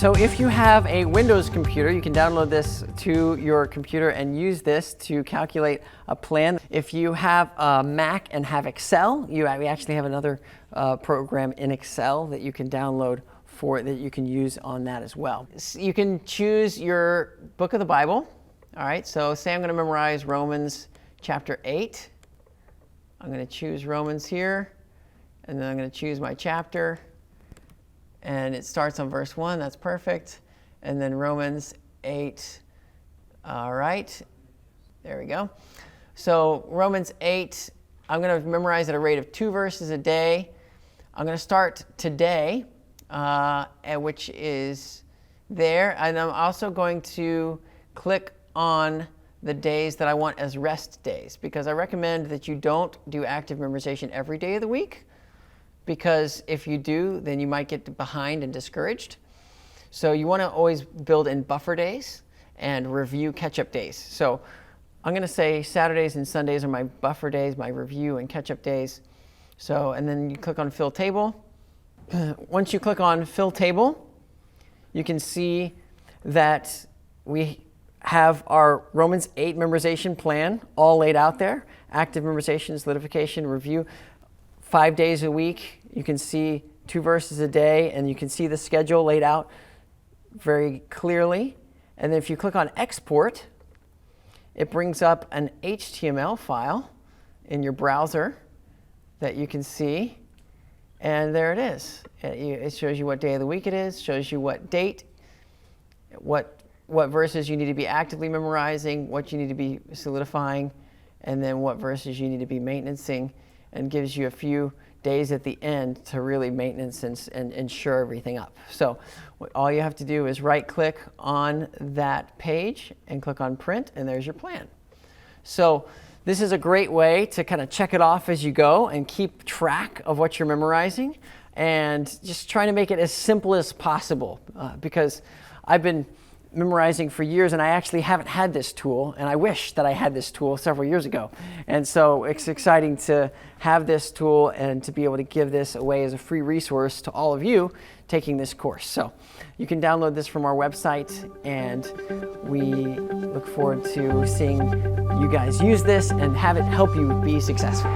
So if you have a Windows computer, you can download this to your computer and use this to calculate a plan. If you have a Mac and have Excel, we actually have another program in Excel that you can download that you can use on that as well. You can choose your book of the Bible. All right, so say I'm going to memorize Romans chapter 8. I'm going to choose Romans here, and then I'm going to choose my chapter. And it starts on verse 1, that's perfect. And then Romans 8, all right, there we go. So Romans 8, I'm going to memorize at a rate of 2 verses a day. I'm going to start today, which is there. And I'm also going to click on the days that I want as rest days, because I recommend that you don't do active memorization every day of the week. Because if you do, then you might get behind and discouraged. So you want to always build in buffer days and review catch-up days. So I'm going to say Saturdays and Sundays are my buffer days, my review and catch-up days. So, and then you click on Fill Table. Once you click on Fill Table, you can see that we have our Romans 8 memorization plan all laid out there. Active memorization, solidification, review. 5 days a week, you can see 2 verses a day, and you can see the schedule laid out very clearly. And then if you click on Export, it brings up an HTML file in your browser that you can see. And there it is. It shows you what day of the week it is, shows you what date, what verses you need to be actively memorizing, what you need to be solidifying, and then what verses you need to be maintenancing, and gives you a few days at the end to really maintenance and ensure everything up. So all you have to do is right-click on that page and click on Print, and there's your plan. So this is a great way to kind of check it off as you go and keep track of what you're memorizing, and just trying to make it as simple as possible, because I've been memorizing for years, and I actually haven't had this tool, and I wish that I had this tool several years ago. And so it's exciting to have this tool and to be able to give this away as a free resource to all of you taking this course. So you can download this from our website, and we look forward to seeing you guys use this and have it help you be successful.